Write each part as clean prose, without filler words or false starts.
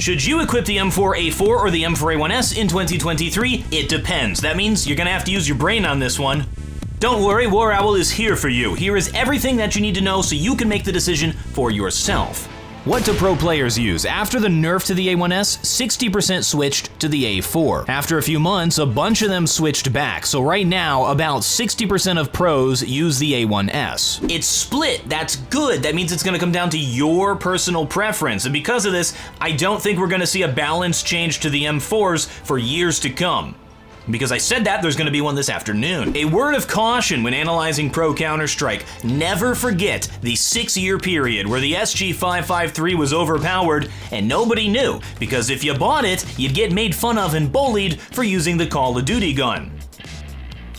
Should you equip the M4A4 or the M4A1-S in 2023? It depends. That means you're gonna have to use your brain on this one. Don't worry, TheWarOwl is here for you. Here is everything that you need to know so you can make the decision for yourself. What do pro players use? After the nerf to the A1S, 60% switched to the A4. After a few months, a bunch of them switched back, so right now, about 60% of pros use the A1S. It's split, that's good. That means it's gonna come down to your personal preference, and because of this, I don't think we're gonna see a balance change to the M4s for years to come. Because I said that, there's going to be one this afternoon. A word of caution when analyzing Pro Counter-Strike. Never forget the 6-year period where the SG553 was overpowered and nobody knew, because if you bought it, you'd get made fun of and bullied for using the Call of Duty gun.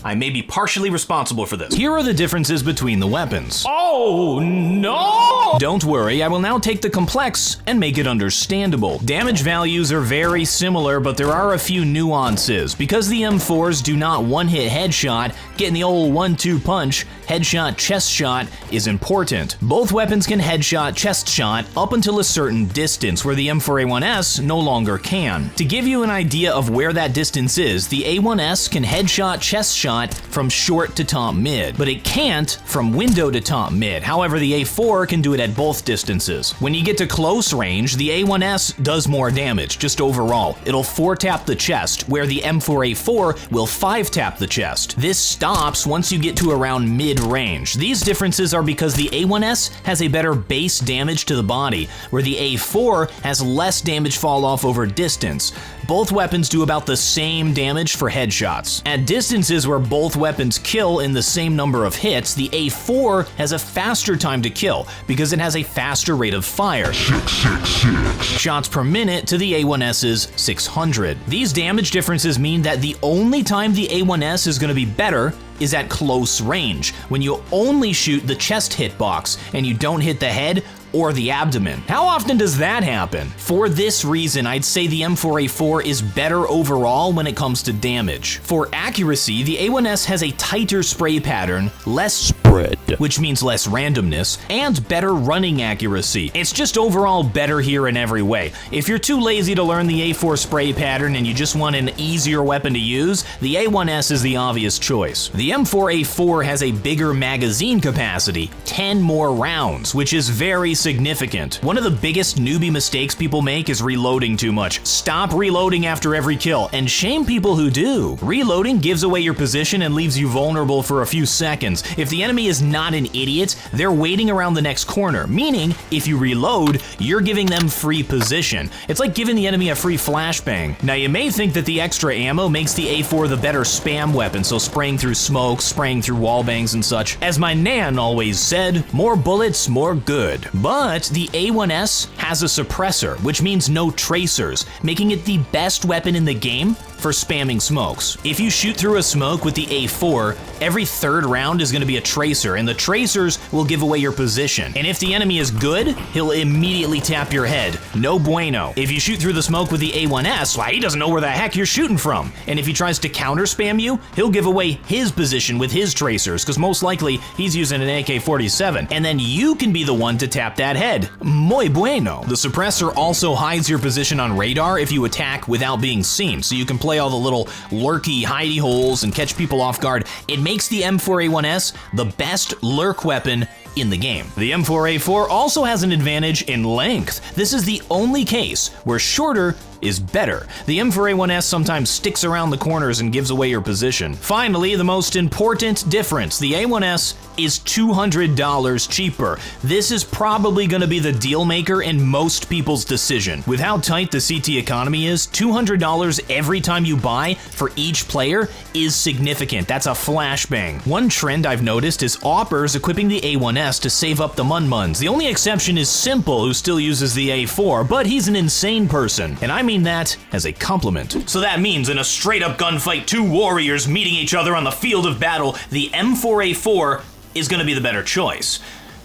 I may be partially responsible for this. Here are the differences between the weapons. Oh no! Don't worry, I will now take the complex and make it understandable. Damage values are very similar, but there are a few nuances. Because the M4s do not one-hit headshot, getting the old 1-2 punch, headshot chest shot is important. Both weapons can headshot chest shot up until a certain distance, where the M4A1-S no longer can. To give you an idea of where that distance is, the A1S can headshot chest shot from short to top mid, but it can't from window to top mid. However, the A4 can do it at both distances. When you get to close range, the A1S does more damage, just overall. It'll 4-tap the chest, where the M4A4 will 5-tap the chest. This stops once you get to around mid-range. These differences are because the A1S has a better base damage to the body, where the A4 has less damage fall off over distance. Both weapons do about the same damage for headshots. At distances where both weapons kill in the same number of hits, the A4 has a faster time to kill because it has a faster rate of fire. 666 shots per minute to the A1S's 600. These damage differences mean that the only time the A1S is going to be better is at close range, when you only shoot the chest hitbox and you don't hit the head or the abdomen. How often does that happen? For this reason, I'd say the M4A4 is better overall when it comes to damage. For accuracy, the A1S has a tighter spray pattern, less spread, which means less randomness, and better running accuracy. It's just overall better here in every way. If you're too lazy to learn the A4 spray pattern and you just want an easier weapon to use, the A1S is the obvious choice. The M4A4 has a bigger magazine capacity, 10 more rounds, which is very significant. One of the biggest newbie mistakes people make is reloading too much. Stop reloading after every kill, and shame people who do. Reloading gives away your position and leaves you vulnerable for a few seconds. If the enemy is not an idiot, they're waiting around the next corner, meaning if you reload, you're giving them free position. It's like giving the enemy a free flashbang. Now you may think that the extra ammo makes the A4 the better spam weapon, so spraying through smoke, spraying through wallbangs and such. As my nan always said, more bullets, more good. But the A1S has a suppressor, which means no tracers, making it the best weapon in the game for spamming smokes. If you shoot through a smoke with the A4, every third round is going to be a tracer, and the tracers will give away your position. And if the enemy is good, he'll immediately tap your head. No bueno. If you shoot through the smoke with the A1S, why, he doesn't know where the heck you're shooting from. And if he tries to counter spam you, he'll give away his position with his tracers, because most likely he's using an AK-47, and then you can be the one to tap that head. Muy bueno. The suppressor also hides your position on radar if you attack without being seen, so you can play all the little lurky hidey holes and catch people off guard. It makes the M4A1-S the best lurk weapon in the game. The M4A4 also has an advantage in length. This is the only case where shorter is better. The M4A1-S sometimes sticks around the corners and gives away your position. Finally, the most important difference, the A1S is $200 cheaper. This is probably going to be the deal maker in most people's decision. With how tight the CT economy is, $200 every time you buy for each player is significant. That's a flashbang. One trend I've noticed is Oppers equipping the A1S to save up the mun-muns. The only exception is Simple, who still uses the A4, but he's an insane person, and I mean that as a compliment. So that means in a straight-up gunfight, two warriors meeting each other on the field of battle, the M4A4 is going to be the better choice.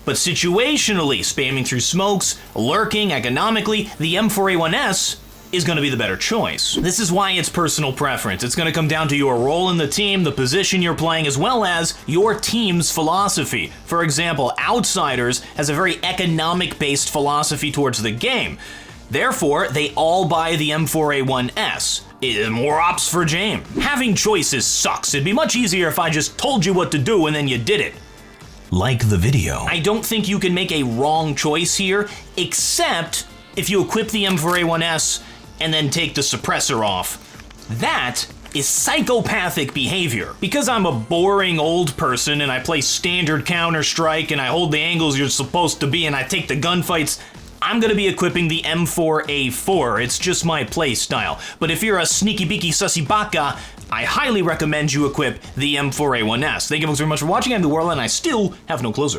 But situationally, spamming through smokes, lurking, economically, the M4A1-S is going to be the better choice. This is why it's personal preference. It's going to come down to your role in the team, the position you're playing, as well as your team's philosophy. For example, Outsiders has a very economic-based philosophy towards the game. Therefore, they all buy the M4A1-S. More ops for James. Having choices sucks. It'd be much easier if I just told you what to do and then you did it. Like the video. I don't think you can make a wrong choice here, except if you equip the M4A1-S and then take the suppressor off. That is psychopathic behavior. Because I'm a boring old person and I play standard Counter-Strike and I hold the angles you're supposed to be and I take the gunfights, I'm gonna be equipping the M4A4. It's just my play style. But if you're a sneaky beaky sussy baka, I highly recommend you equip the M4A1-S. Thank you folks very much for watching. I'm TheWarOwl and I still have no closer.